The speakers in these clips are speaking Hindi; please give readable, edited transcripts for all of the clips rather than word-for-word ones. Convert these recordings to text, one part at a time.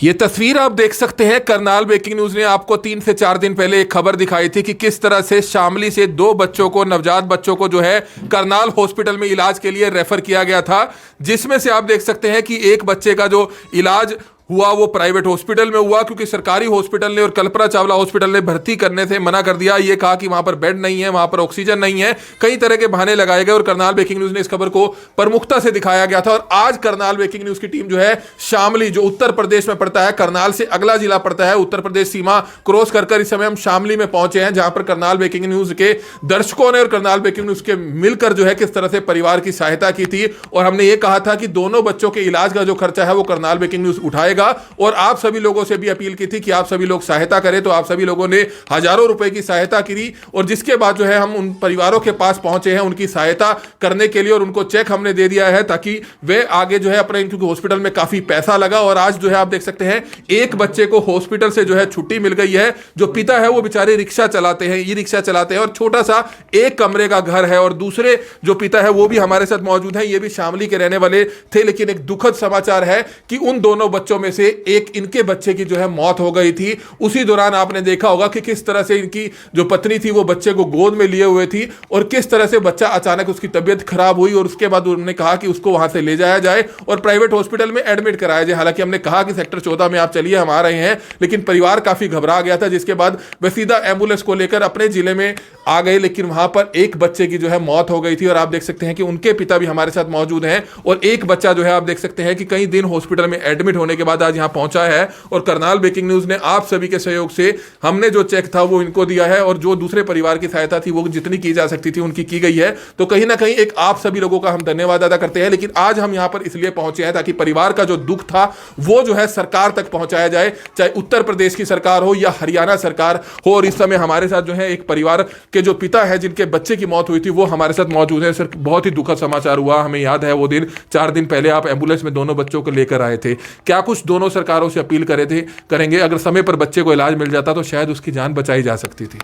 ये तस्वीर आप देख सकते हैं। करनाल ब्रेकिंग न्यूज ने आपको 3 से 4 दिन पहले एक खबर दिखाई थी कि किस तरह से शामली से 2 बच्चों को, नवजात बच्चों को जो है करनाल हॉस्पिटल में इलाज के लिए रेफर किया गया था, जिसमें से आप देख सकते हैं कि एक बच्चे का जो इलाज हुआ वो प्राइवेट हॉस्पिटल में हुआ, क्योंकि सरकारी हॉस्पिटल ने और कल्पना चावला हॉस्पिटल ने भर्ती करने से मना कर दिया। ये कहा कि वहां पर बेड नहीं है, वहां पर ऑक्सीजन नहीं है, कई तरह के बहाने लगाए गए और करनाल ब्रेकिंग न्यूज ने इस खबर को प्रमुखता से दिखाया गया था। और आज करनाल ब्रेकिंग न्यूज की टीम जो है शामली, जो उत्तर प्रदेश में पड़ता है, करनाल से अगला जिला पड़ता है, उत्तर प्रदेश सीमा क्रॉस कर इस समय हम शामली में पहुंचे हैं, जहां पर करनाल ब्रेकिंग न्यूज के दर्शकों ने और करनाल ब्रेकिंग न्यूज के मिलकर जो है किस तरह से परिवार की सहायता की थी। और हमने ये कहा था कि दोनों बच्चों के इलाज का जो खर्चा है वो करनाल ब्रेकिंग न्यूज उठाएगा। और आप सभी लोगों से भी अपील की थी कि आप सभी लोग सहायता करें, तो आप सभी लोगों ने हजारों रुपए की सहायता की। और जिसके बाद जो है हम उन परिवारों के पास पहुंचे हैं उनकी सहायता करने के लिए, और उनको चेक हमने दे दिया है ताकि वे आगे जो है अपने, क्योंकि हॉस्पिटल में काफी पैसा लगा। और आज जो है आप देख सकते हैं एक बच्चे को हॉस्पिटल से जो है छुट्टी मिल गई है। जो पिता है वो बेचारे रिक्शा चलाते हैं, ई रिक्शा चलाते हैं, और छोटा सा एक कमरे का घर है। और दूसरे जो पिता है वो भी हमारे साथ मौजूद हैं, ये भी शामली के रहने वाले थे। लेकिन एक दुखद समाचार है कि उन दोनों बच्चों में से एक, इनके बच्चे की जो है मौत हो गई थी। उसी दौरान आपने देखा होगा कि किस तरह से इनकी जो पत्नी थी वो बच्चे को गोद में लिए हुए थी, और किस तरह से बच्चा अचानक उसकी तबीयत खराब हुई। और उसके बाद उन्होंने कहा कि उसको वहां से ले जाया जाए और प्राइवेट हॉस्पिटल में एडमिट कराया जाए। हालांकि हमने कहा कि सेक्टर 14 में आप चलिए, हम आ रहे हैं, लेकिन परिवार काफी घबरा गया था, जिसके बाद वे सीधा एम्बुलेंस को लेकर अपने जिले में आ गए। लेकिन वहां पर एक बच्चे की जो है मौत हो गई थी, और आप देख सकते हैं कि उनके पिता भी हमारे साथ मौजूद हैं। और एक बच्चा जो है आप देख सकते हैं कि कई दिन हॉस्पिटल में एडमिट होने के बाद आज यहां पहुंचा है। और करनाल ब्रेकिंग न्यूज ने आप सभी के सहयोग से हमने जो चेक था वो इनको दिया है, और जो दूसरे परिवार की सहायता थी वो जितनी की जा सकती थी उनकी की गई है। तो कहीं ना कहीं एक आप सभी लोगों का हम धन्यवाद अदा करते हैं। लेकिन आज हम यहां पर इसलिए पहुंचे हैं ताकि परिवार का जो दुख था वो जो है सरकार तक पहुंचाया जाए, चाहे उत्तर प्रदेश की सरकार हो या हरियाणा सरकार हो। और इस समय हमारे साथ जो है एक परिवार के जो पिता है जिनके बच्चे की मौत हुई थी वो हमारे साथ मौजूद है। सर, बहुत ही दुखद समाचार हुआ, हमें याद है वो दिन, 4 दिन पहले आप एम्बुलेंस में दोनों बच्चों को लेकर आए थे। क्या कुछ दोनों सरकारों से अपील करेंगे? अगर समय पर बच्चे को इलाज मिल जाता तो शायद उसकी जान बचाई जा सकती थी।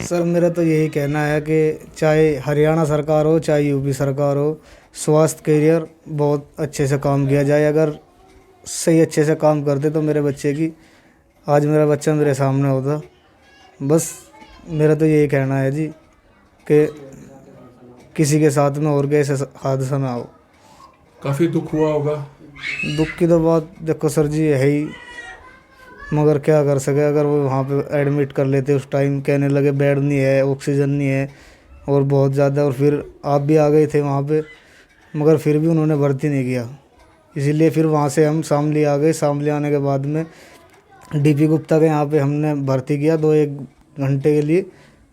सर, मेरा तो यही कहना है कि चाहे हरियाणा सरकार हो चाहे यूपी सरकार हो, स्वास्थ्य कैरियर बहुत अच्छे से काम किया जाए। अगर सही अच्छे से काम करते तो मेरे बच्चे की, आज मेरा बच्चा मेरे सामने होता। बस मेरा तो यही कहना है जी कि किसी के साथ में और के ऐसे हादसा ना हो। काफ़ी दुख हुआ होगा। दुख की तो बात देखो सर जी है ही, मगर क्या कर सके। अगर वो वहाँ पे एडमिट कर लेते उस टाइम, कहने लगे बेड नहीं है, ऑक्सीजन नहीं है और बहुत ज़्यादा, और फिर आप भी आ गए थे वहाँ पे, मगर फिर भी उन्होंने भर्ती नहीं किया। इसीलिए फिर वहाँ से हम शामली आ गए। शामली आने के बाद में डीपी गुप्ता के यहाँ पे हमने भर्ती किया 2-1 घंटे के लिए,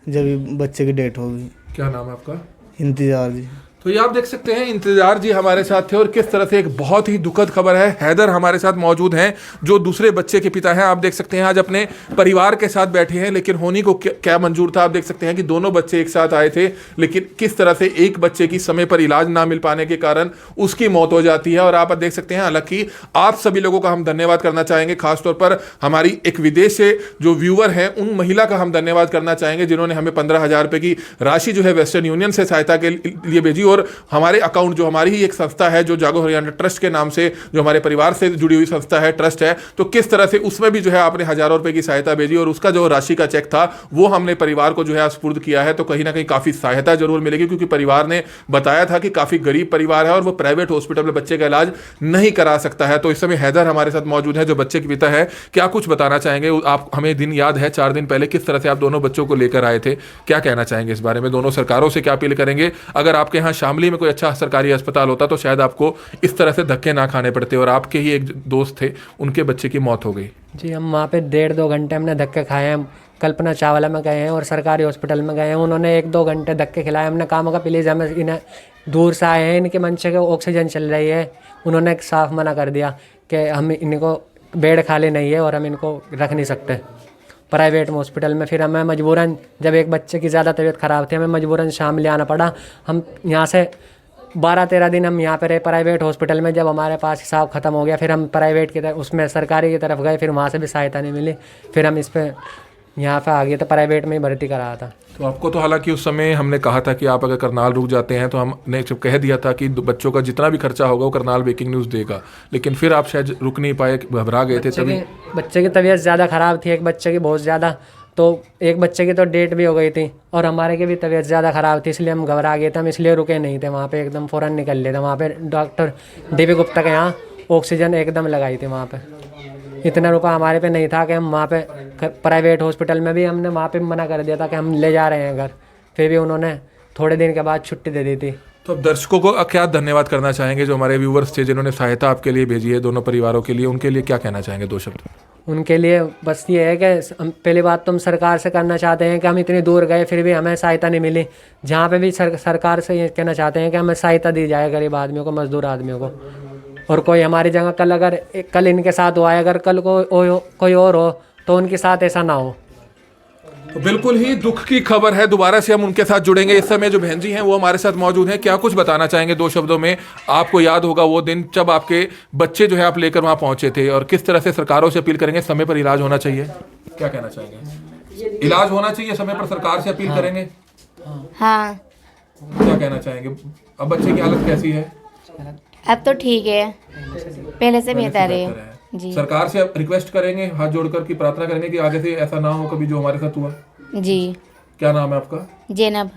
जब बच्चे की डेथ हो गई। क्या नाम है आपका? इंतजार जी। तो ये आप देख सकते हैं इंतजार जी हमारे साथ थे, और किस तरह से एक बहुत ही दुखद खबर है। हैदर हमारे साथ मौजूद हैं जो दूसरे बच्चे के पिता हैं। आप देख सकते हैं आज अपने परिवार के साथ बैठे हैं, लेकिन होनी को क्या मंजूर था। आप देख सकते हैं कि दोनों बच्चे एक साथ आए थे, लेकिन किस तरह से एक बच्चे की समय पर इलाज ना मिल पाने के कारण उसकी मौत हो जाती है। और आप देख सकते हैं, हालांकि आप सभी लोगों का हम धन्यवाद करना चाहेंगे, खासतौर पर हमारी एक विदेश से जो व्यूअर हैं उन महिला का हम धन्यवाद करना चाहेंगे जिन्होंने हमें 15,000 रुपये की राशि जो है वेस्टर्न यूनियन से सहायता के लिए भेजी। और हमारे अकाउंट, जो हमारी ही एक संस्था है जो जागो हरियाणा ट्रस्ट के नाम से, जो हमारे परिवार से जुड़ी हुई संस्था है, ट्रस्ट है, तो किस तरह से उसमें भी जो है आपने हजारों रुपए की सहायता भेजी, और उसका जो राशि का चेक था वो हमने परिवार को जो है स्पुर्द किया है। तो कहीं ना कहीं काफी सहायता जरूर मिलेगी, क्योंकि परिवार ने बताया था कि काफी गरीब परिवार है और वो प्राइवेट हॉस्पिटल में बच्चे का इलाज नहीं करा सकता है। तो इस समय हैदर हमारे साथ मौजूद है जो बच्चे के पिता है। क्या कुछ बताना चाहेंगे आप? हमें दिन याद है 4 दिन पहले किस तरह से आप दोनों बच्चों को लेकर आए थे, क्या कहना चाहेंगे इस बारे में? दोनों सरकारों से क्या अपील करेंगे? अगर आपके यहाँ शामली में कोई अच्छा सरकारी अस्पताल होता तो शायद आपको इस तरह से धक्के ना खाने पड़ते, और आपके ही एक दोस्त थे, उनके बच्चे की मौत हो गई। जी, हम वहाँ पे 1.5-2 घंटे हमने धक्के खाए हैं। कल्पना चावला में गए हैं और सरकारी हॉस्पिटल में गए हैं, उन्होंने 1-2 घंटे धक्के खिलाए। हमने कहा होगा प्लीज़, हमें इन्हें दूर से आए हैं, इनके मंशे के ऑक्सीजन चल रही है। उन्होंने साफ मना कर दिया कि हम इनको बेड खाली नहीं है और हम इनको रख नहीं सकते प्राइवेट हॉस्पिटल में। फिर हमें मजबूरन, जब एक बच्चे की ज़्यादा तबीयत ख़राब थी, हमें मजबूरन शामली आना पड़ा। हम यहाँ से 12-13 दिन हम यहाँ पे रहे प्राइवेट हॉस्पिटल में। जब हमारे पास हिसाब ख़त्म हो गया, फिर हम प्राइवेट की तरफ, उसमें सरकारी की तरफ गए, फिर वहाँ से भी सहायता नहीं मिली। फिर हम इस पर यहाँ पे आ गया, तो प्राइवेट में ही भर्ती कराया था। तो आपको तो हालांकि उस समय हमने कहा था कि आप अगर करनाल रुक जाते हैं तो हमने जब कह दिया था कि बच्चों का जितना भी खर्चा होगा वो करनाल ब्रेकिंग न्यूज़ देगा, लेकिन फिर आप शायद रुक नहीं पाए, घबरा गए थे तभी। बच्चे की तबीयत ज़्यादा ख़राब थी, एक बच्चे की बहुत ज़्यादा, तो एक बच्चे की तो डेट भी हो गई थी और हमारे की भी तबीयत ज़्यादा ख़राब थी, इसलिए हम घबरा गए थे। हम इसलिए रुके नहीं थे वहाँ पे, एकदम फ़ौरन निकल लिए थे। वहाँ पे डॉक्टर DB गुप्ता के यहाँ ऑक्सीजन एकदम लगाई थी वहाँ पे। इतना रुपया हमारे पे नहीं था कि हम वहाँ पे प्राइवेट हॉस्पिटल में भी हमने वहाँ पे मना कर दिया था कि हम ले जा रहे हैं घर, फिर भी उन्होंने थोड़े दिन के बाद छुट्टी दे दी थी। तो अब दर्शकों को क्या धन्यवाद करना चाहेंगे, जो हमारे व्यूवर्स थे जिन्होंने सहायता आपके लिए भेजी है दोनों परिवारों के लिए, उनके लिए क्या कहना चाहेंगे 2 शब्द? उनके लिए बस ये है कि पहली बात तो हम सरकार से करना चाहते हैं कि हम इतनी दूर गए फिर भी हमें सहायता नहीं मिली। जहाँ पे भी सरकार से ये कहना चाहते हैं कि हमें सहायता दी जाए गरीब आदमियों को, मजदूर आदमियों को। और कोई हमारी जगह कल इनके साथ हुआ है, अगर कल कोई और हो तो उनके साथ ऐसा ना हो। तो बिल्कुल ही दुख की खबर है। दोबारा से हम उनके साथ जुड़ेंगे। इस समय जो बहन जी हैं वो हमारे साथ मौजूद हैं। क्या कुछ बताना चाहेंगे 2 शब्दों में? आपको याद होगा वो दिन जब आपके बच्चे जो है आप लेकर वहाँ पहुँचे थे, और किस तरह से सरकारों से अपील करेंगे समय पर इलाज होना चाहिए? क्या कहना चाहेंगे? इलाज होना चाहिए समय पर, सरकार से अपील करेंगे? हाँ। क्या कहना चाहेंगे? अब बच्चे की हालत कैसी है? अब तो ठीक है, पहले से बेहतर है जी। सरकार से रिक्वेस्ट करेंगे, हाथ जोड़कर की प्रार्थना करेंगे कि आगे से ऐसा ना हो कभी जो हमारे साथ हुआ। जी। क्या नाम है आपका? जैनब।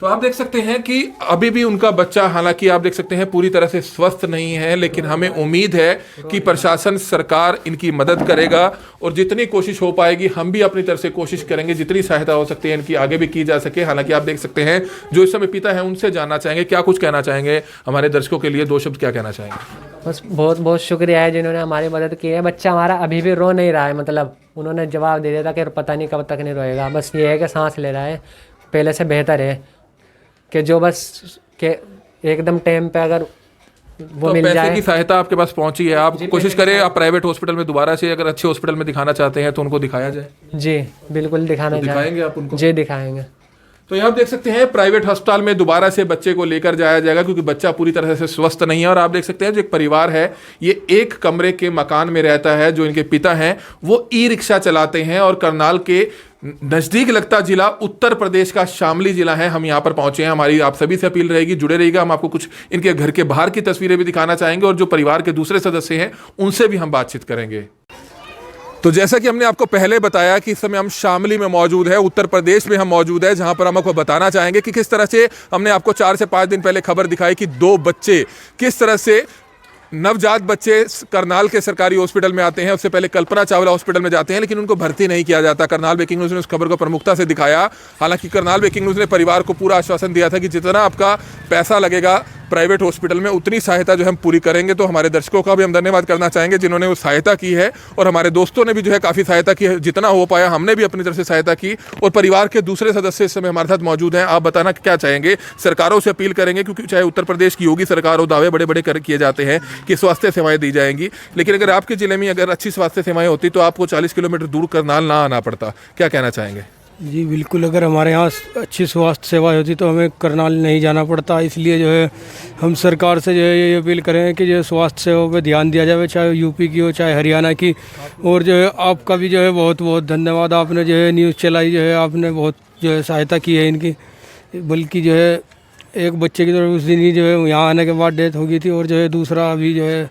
तो आप देख सकते हैं कि अभी भी उनका बच्चा, हालांकि आप देख सकते हैं पूरी तरह से स्वस्थ नहीं है, लेकिन हमें उम्मीद है कि प्रशासन, सरकार इनकी मदद करेगा और जितनी कोशिश हो पाएगी हम भी अपनी तरफ से कोशिश करेंगे, जितनी सहायता हो सकती है इनकी आगे भी की जा सके। हालांकि आप देख सकते हैं जो इस समय पिता है उनसे जानना चाहेंगे क्या कुछ कहना चाहेंगे हमारे दर्शकों के लिए। 2 शब्द क्या कहना चाहेंगे? बस बहुत बहुत शुक्रिया है जिन्होंने हमारी मदद की है। बच्चा हमारा अभी भी रो नहीं रहा है, मतलब उन्होंने जवाब दे दिया था कि पता नहीं कब तक नहीं रोएगा। बस ये है कि सांस ले रहा है, पहले से बेहतर है कि जो बस के एकदम टाइम पे अगर वो तो मिल पैसे जाए। की सहायता आपके पास पहुंची है, आप कोशिश करें आप प्राइवेट हॉस्पिटल में दोबारा से अगर अच्छे हॉस्पिटल में दिखाना चाहते हैं तो उनको दिखाया जाए। जी बिल्कुल दिखाना दिखाएंगे आप उनको? जी दिखाएंगे। तो यहाँ आप देख सकते हैं प्राइवेट अस्पताल में दोबारा से बच्चे को लेकर जाया जाएगा क्योंकि बच्चा पूरी तरह से स्वस्थ नहीं है। और आप देख सकते हैं जो एक परिवार है ये एक कमरे के मकान में रहता है। जो इनके पिता हैं वो ई-रिक्शा चलाते हैं और करनाल के नज़दीक लगता जिला उत्तर प्रदेश का शामली जिला है। हम यहाँ पर पहुंचे हैं। हमारी आप सभी से अपील रहेगी, जुड़े रहिएगा। हम आपको कुछ इनके घर के बाहर की तस्वीरें भी दिखाना चाहेंगे और जो परिवार के दूसरे सदस्य हैं उनसे भी हम बातचीत करेंगे। तो जैसा कि हमने आपको पहले बताया कि इस समय हम शामली में मौजूद है, उत्तर प्रदेश में हम मौजूद है, जहां पर हम आपको बताना चाहेंगे कि किस तरह से हमने आपको 4 से 5 दिन पहले खबर दिखाई कि 2 बच्चे किस तरह से नवजात बच्चे करनाल के सरकारी हॉस्पिटल में आते हैं। उससे पहले कल्पना चावला हॉस्पिटल में जाते हैं लेकिन उनको भर्ती नहीं किया जाता। करनाल ब्रेकिंग न्यूज़ ने उस खबर को प्रमुखता से दिखाया। हालांकि करनाल ब्रेकिंग न्यूज़ ने परिवार को पूरा आश्वासन दिया था कि जितना आपका पैसा लगेगा प्राइवेट हॉस्पिटल में उतनी सहायता जो हम पूरी करेंगे। तो हमारे दर्शकों का भी हम धन्यवाद करना चाहेंगे जिन्होंने वो सहायता की है और हमारे दोस्तों ने भी जो है काफ़ी सहायता की है। जितना हो पाया हमने भी अपनी तरफ से सहायता की और परिवार के दूसरे सदस्य इस समय हमारे साथ मौजूद हैं। आप बताना क्या चाहेंगे? सरकारों से अपील करेंगे क्योंकि चाहे उत्तर प्रदेश की योगी सरकार हो, दावे बड़े बड़े किए जाते हैं कि स्वास्थ्य सेवाएं दी जाएंगी, लेकिन अगर आपके जिले में अगर अच्छी स्वास्थ्य सेवाएं होती तो आपको 40 किलोमीटर दूर करनाल ना आना पड़ता। क्या कहना चाहेंगे? जी बिल्कुल, अगर हमारे यहाँ अच्छी स्वास्थ्य सेवा होती तो हमें करनाल नहीं जाना पड़ता। इसलिए जो है हम सरकार से जो है ये अपील करें कि जो स्वास्थ्य सेवा पे ध्यान दिया जाए, चाहे यूपी की हो चाहे हरियाणा की। और जो है आपका भी जो है बहुत बहुत धन्यवाद, आपने जो है न्यूज़ चलाई, जो है आपने बहुत जो है सहायता की है इनकी। बल्कि जो है एक बच्चे की तो उस दिन ही जो है यहाँ आने के बाद डेथ हो गई थी और जो है दूसरा अभी जो है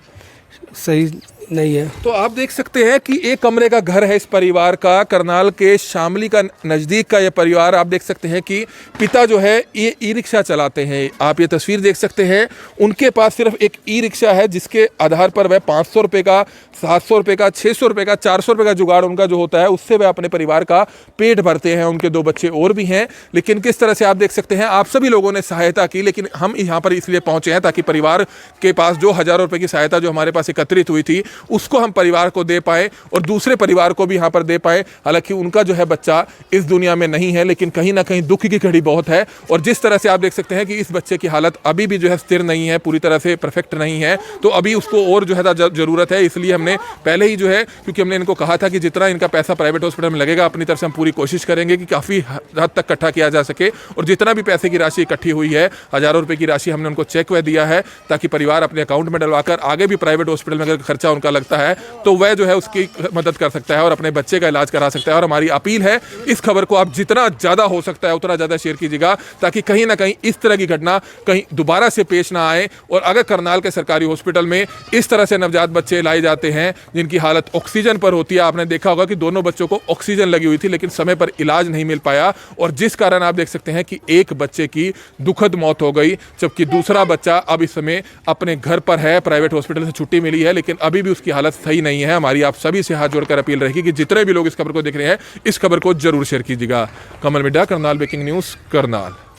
सही नहीं है। तो आप देख सकते हैं कि एक कमरे का घर है इस परिवार का। करनाल के शामली का नज़दीक का ये परिवार। आप देख सकते हैं कि पिता जो है ये ई-रिक्शा चलाते हैं। आप ये तस्वीर देख सकते हैं, उनके पास सिर्फ एक ई-रिक्शा है जिसके आधार पर वह 500 रुपये का, 700 रुपये का, 600 रुपये का, 400 रुपये का जुगाड़ उनका जो होता है उससे वह अपने परिवार का पेट भरते हैं। उनके 2 बच्चे और भी हैं। लेकिन किस तरह से आप देख सकते हैं आप सभी लोगों ने सहायता की, लेकिन हम यहाँ पर इसलिए पहुँचे हैं ताकि परिवार के पास जो हज़ारों रुपये की सहायता जो हमारे पास एकत्रित हुई थी उसको हम परिवार को दे पाए और दूसरे परिवार को भी यहाँ पर दे पाए। हालांकि उनका जो है बच्चा इस दुनिया में नहीं है, लेकिन कहीं ना कहीं दुख की घड़ी बहुत है। और जिस तरह से आप देख सकते हैं कि इस बच्चे की हालत अभी भी जो है स्थिर नहीं है, पूरी तरह से परफेक्ट नहीं है, तो अभी उसको और जो है ज़रूरत है। इसलिए हमने पहले ही जो है, क्योंकि हमने इनको कहा था कि जितना इनका पैसा प्राइवेट हॉस्पिटल में लगेगा अपनी तरफ से हम पूरी कोशिश करेंगे कि काफ़ी हद तक इकट्ठा किया जा सके। और जितना भी पैसे की राशि इकट्ठी हुई है, हज़ारों रुपये की राशि हमने उनको चेक वह दिया है ताकि परिवार अपने अकाउंट में डलवाकर आगे भी प्राइवेट हॉस्पिटल में अगर खर्चा उनका उनका लगता है तो वह जो है उसकी मदद कर सकता है और अपने बच्चे का इलाज करा सकता है। और हमारी अपील है, इस खबर को आप जितना ज़्यादा हो सकता है उतना ज़्यादा शेयर कीजिएगा, ताकि कहीं ना कहीं इस तरह की घटना कहीं दोबारा से पेश ना आए। और अगर करनाल के सरकारी हॉस्पिटल में इस तरह से नवजात बच्चे लाए जाते हैं जिनकी हालत ऑक्सीजन पर होती है, आपने देखा होगा कि दोनों बच्चों को ऑक्सीजन लगी हुई थी लेकिन समय पर इलाज नहीं मिल पाया, और जिस कारण आप देख सकते हैं कि एक बच्चे की दुखद मौत हो गई, जबकि दूसरा बच्चा अब इस समय अपने घर पर है, प्राइवेट हॉस्पिटल से छुट्टी मिली है लेकिन अभी भी उसकी हालत सही नहीं है। हमारी आप सभी से हाथ जोड़कर अपील रहेगी कि जितने भी लोग इस खबर को देख रहे हैं इस खबर को जरूर शेयर कीजिएगा। कमल मिड्डा, करनाल ब्रेकिंग न्यूज़, करनाल।